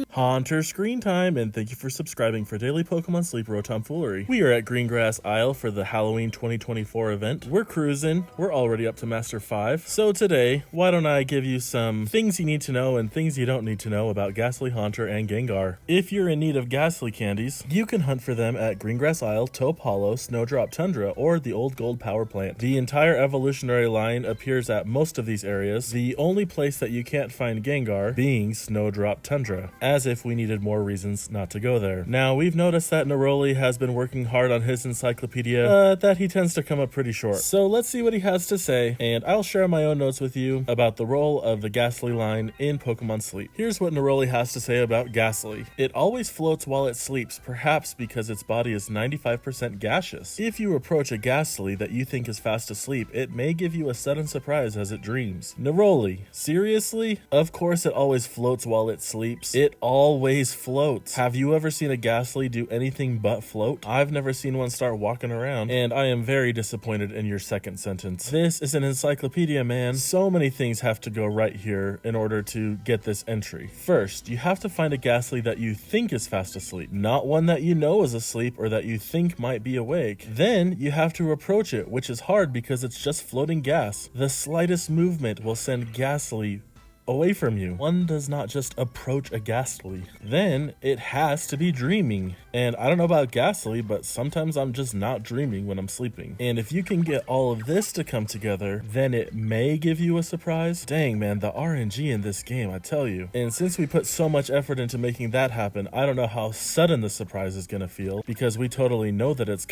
Haunter screen time, and thank you for subscribing for daily Pokemon Sleep Tomfoolery. We are at Greengrass Isle for the Halloween 2024 event. We're cruising. We're already up to Master 5. So today, why don't I give you some things you need to know and things you don't need to know about Gastly, Haunter, and Gengar. If you're in need of Gastly candies, you can hunt for them at Greengrass Isle, Taupe Hollow, Snowdrop Tundra, or the Old Gold Power Plant. The entire evolutionary line appears at most of these areas, the only place that you can't find Gengar being Snowdrop Tundra, as if we needed more reasons not to go there. Now, we've noticed that Neroli has been working hard on his encyclopedia, but that he tends to come up pretty short. So let's see what he has to say, and I'll share my own notes with you about the role of the Gastly line in Pokemon Sleep. Here's what Neroli has to say about Gastly. It always floats while it sleeps, perhaps because its body is 95% gaseous. If you approach a Gastly that you think is fast asleep, it may give you a sudden surprise as it dreams. Neroli, seriously? Of course it always floats while it sleeps. It always floats. Have you ever seen a Gastly do anything but float? I've never seen one start walking around, and I am very disappointed in your second sentence. This is an encyclopedia, man. So many things have to go right here in order to get this entry. First, you have to find a Gastly that you think is fast asleep, not one that you know is asleep or that you think might be awake. Then you have to approach it, which is hard because it's just floating gas. The slightest movement will send Gastly away from you. One does not just approach a Gastly. Then it has to be dreaming. And I don't know about Gastly, but sometimes I'm just not dreaming when I'm sleeping. And if you can get all of this to come together, then it may give you a surprise. Dang, man, the RNG in this game, I tell you. And since we put so much effort into making that happen, I don't know how sudden the surprise is gonna feel, because we totally know that it's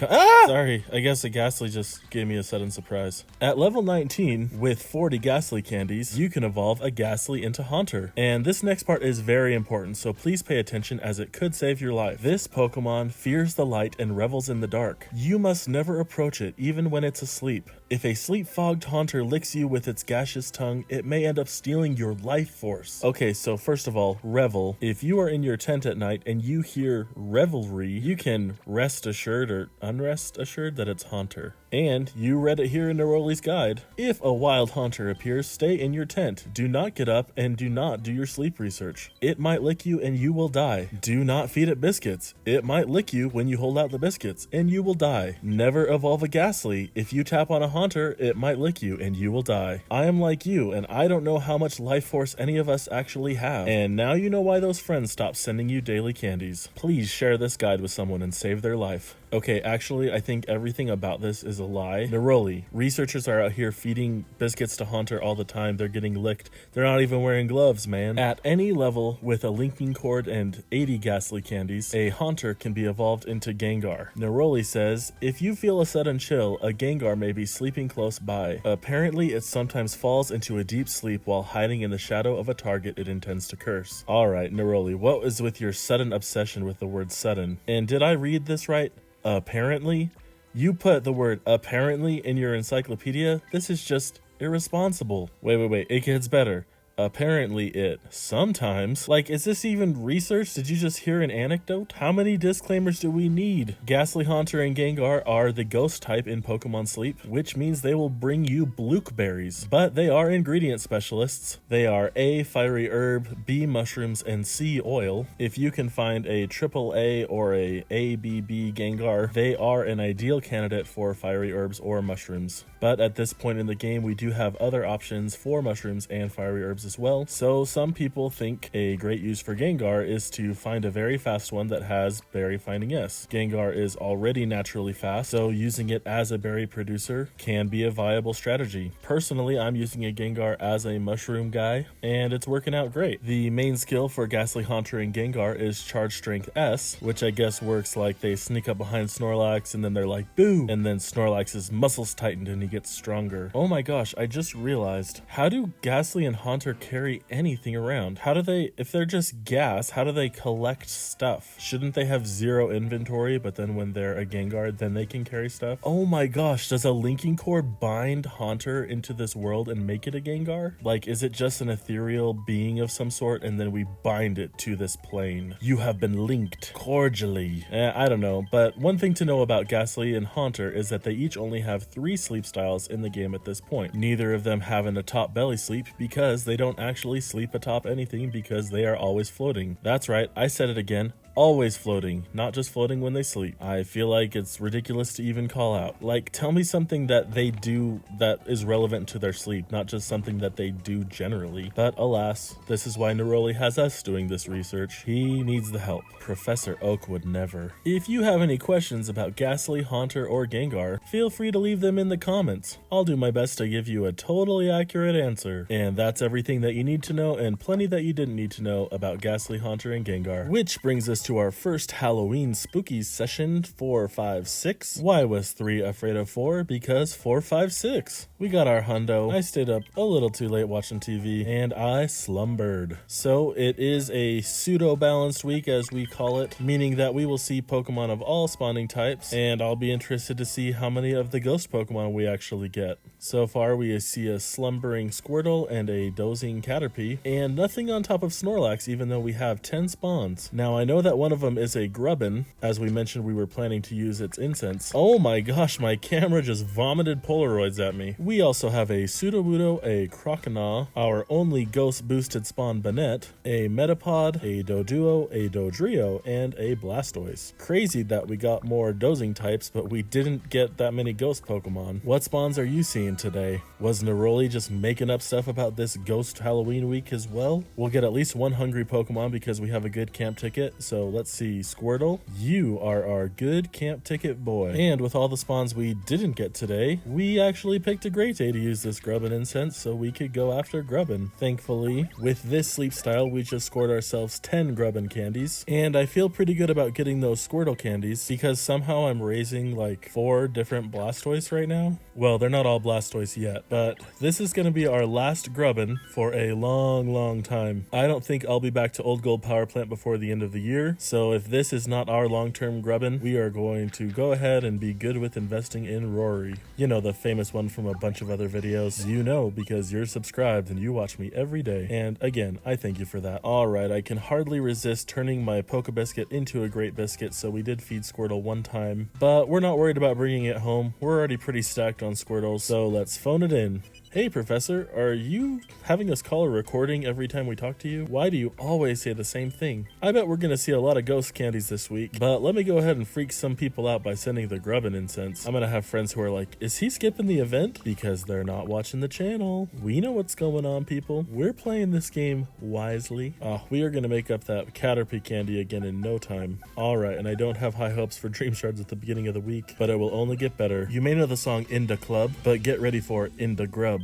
Sorry, I guess a Gastly just gave me a sudden surprise. At level 19, with 40 Gastly candies, you can evolve a Gastly into Haunter. And this next part is very important, so please pay attention as it could save your life. This Pokemon fears the light and revels in the dark. You must never approach it, even when it's asleep. If a sleep-fogged Haunter licks you with its gaseous tongue, it may end up stealing your life force. Okay, so first of all, revel. If you are in your tent at night and you hear revelry, you can rest assured or unrest assured that it's Haunter. And you read it here in Neroli's guide. If a wild Haunter appears, stay in your tent. Do not get up and do not do your sleep research. It might lick you and you will die. Do not feed it biscuits. It might lick you when you hold out the biscuits and you will die. Never evolve a Gastly. If you tap on a Haunter, it might lick you and you will die. I am like you, and I don't know how much life force any of us actually have. And now you know why those friends stopped sending you daily candies. Please share this guide with someone and save their life. Okay, actually, I think everything about this is a lie. Neroli, researchers are out here feeding biscuits to Haunter all the time. They're getting licked. They're not even wearing gloves, man. At any level with a linking cord and 80 Gastly candies, a Haunter can be evolved into Gengar. Neroli says, if you feel a sudden chill, a Gengar may be sleeping close by. Apparently, it sometimes falls into a deep sleep while hiding in the shadow of a target it intends to curse. Alright, Neroli, what was with your sudden obsession with the word sudden? And did I read this right? Apparently? You put the word apparently in your encyclopedia? This is just irresponsible. Wait, it gets better. Apparently it sometimes. Like, is this even research? Did you just hear an anecdote? How many disclaimers do we need? Gastly, Haunter, and Gengar are the ghost type in Pokemon Sleep, which means they will bring you blueberries. But they are ingredient specialists. They are A, fiery herb, B, mushrooms, and C, oil. If you can find a AAA or a ABB Gengar, they are an ideal candidate for fiery herbs or mushrooms. But at this point in the game, we do have other options for mushrooms and fiery herbs as well. So some people think a great use for Gengar is to find a very fast one that has berry finding S. Gengar is already naturally fast, so using it as a berry producer can be a viable strategy. Personally, I'm using a Gengar as a mushroom guy, and it's working out great. The main skill for Gastly, Haunter, and Gengar is Charge Strength S, which I guess works like they sneak up behind Snorlax and then they're like, boo! And then Snorlax's muscles tightened and he gets stronger. Oh my gosh, I just realized, how do Gastly and Haunter carry anything around? How do they, if they're just gas, how do they collect stuff? Shouldn't they have zero inventory, but then when they're a Gengar, then they can carry stuff? Oh my gosh, does a linking core bind Haunter into this world and make it a Gengar? Like, is it just an ethereal being of some sort and then we bind it to this plane? You have been linked cordially. I don't know, but one thing to know about Gastly and Haunter is that they each only have 3 sleep styles in the game at this point. Neither of them have an atop belly sleep because they don't actually sleep atop anything because they are always floating. That's right, I said it again. Always floating, not just floating when they sleep. I feel like it's ridiculous to even call out. Like, tell me something that they do that is relevant to their sleep, not just something that they do generally. But alas, this is why Neroli has us doing this research. He needs the help. Professor Oak would never. If you have any questions about Gastly, Haunter, or Gengar, feel free to leave them in the comments. I'll do my best to give you a totally accurate answer. And that's everything that you need to know and plenty that you didn't need to know about Gastly, Haunter, and Gengar. Which brings us to our first Halloween spooky session, 4, 5, 6. Why was 3 afraid of 4? Because 4, 5, 6. We got our hundo. I stayed up a little too late watching TV and I slumbered. So it is a pseudo-balanced week as we call it, meaning that we will see Pokemon of all spawning types and I'll be interested to see how many of the ghost Pokemon we actually get. So far we see a slumbering Squirtle and a dozing Caterpie and nothing on top of Snorlax even though we have 10 spawns. Now I know that one of them is a Grubbin. As we mentioned, we were planning to use its incense. Oh my gosh, my camera just vomited Polaroids at me. We also have a Sudowoodo, a Croconaw, our only ghost boosted spawn Banette, a Metapod, a Doduo, a Dodrio, and a Blastoise. Crazy that we got more dozing types, but we didn't get that many ghost Pokemon. What spawns are you seeing today? Was Neroli just making up stuff about this ghost Halloween week as well? We'll get at least one hungry Pokemon because we have a good camp ticket, so let's see. Squirtle, you are our good camp ticket boy. And with all the spawns we didn't get today, we actually picked a great day to use this Grubbin incense so we could go after Grubbin. Thankfully, with this sleep style, we just scored ourselves 10 Grubbin candies, and I feel pretty good about getting those Squirtle candies because somehow I'm raising like 4 different Blastoise right now. Well, they're not all Blastoise yet, but this is going to be our last Grubbin for a long time. I don't think I'll be back to Old Gold Power Plant before the end of the year, so if this is not our long-term Grubbin, we are going to go ahead and be good with investing in Rory. You know, the famous one from a bunch of other videos. You know, because you're subscribed and you watch me every day. And again, I thank you for that. Alright, I can hardly resist turning my Pokebiscuit into a Great Biscuit, so we did feed Squirtle one time. But we're not worried about bringing it home. We're already pretty stacked on Squirtles, so let's phone it in. Hey Professor, are you having us call a recording every time we talk to you? Why do you always say the same thing? I bet we're gonna see a lot of ghost candies this week, but let me go ahead and freak some people out by sending the Grubbin incense. I'm gonna have friends who are like, is he skipping the event? Because they're not watching the channel. We know what's going on, people. We're playing this game wisely. We are gonna make up that Caterpie candy again in no time. Alright, and I don't have high hopes for Dream Shards at the beginning of the week, but it will only get better. You may know the song In Da Club, but get ready for In Da Grub.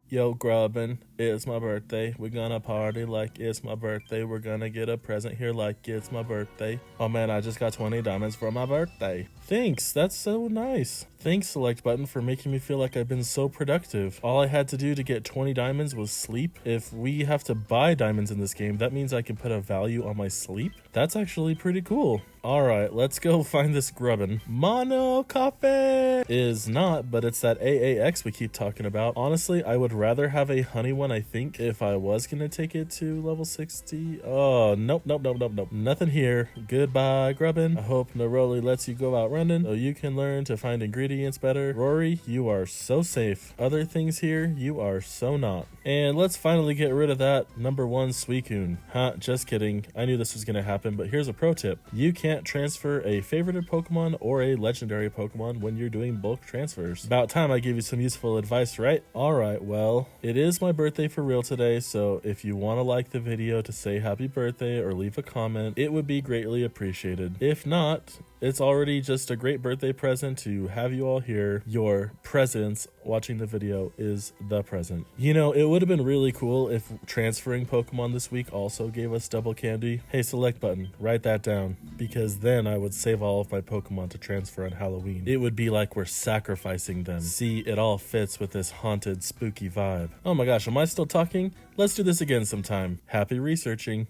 Yo, Grubbin, it's my birthday. We're gonna party like it's my birthday. We're gonna get a present here like it's my birthday. Oh man, I just got 20 diamonds for my birthday. Thanks, that's so nice. Thanks, select button, for making me feel like I've been so productive. All I had to do to get 20 diamonds was sleep. If we have to buy diamonds in this game, that means I can put a value on my sleep. That's actually pretty cool. Alright, let's go find this Grubbin. Mono Coffee is not, but it's that AAX we keep talking about. Honestly, I would rather have a honey one, I think, if I was gonna take it to level 60. Oh, nope. Nothing here. Goodbye, Grubbin. I hope Neroli lets you go out running so you can learn to find ingredients better. Rory, you are so safe. Other things here, you are so not. And let's finally get rid of that number 1 Suicune. Just kidding. I knew this was gonna happen, but here's a pro tip. You can't transfer a favorited Pokemon or a legendary Pokemon when you're doing bulk transfers. About time I gave you some useful advice, right? Alright, well, it is my birthday birthday for real today, so if you want to like the video to say happy birthday or leave a comment, it would be greatly appreciated. If not, it's already just a great birthday present to have you all here. Your presence watching the video is the present. You know, it would have been really cool if transferring Pokemon this week also gave us double candy. Hey, select button, write that down, because then I would save all of my Pokemon to transfer on Halloween. It would be like we're sacrificing them. See, it all fits with this haunted, spooky vibe. Oh my gosh, am I still talking? Let's do this again sometime. Happy researching.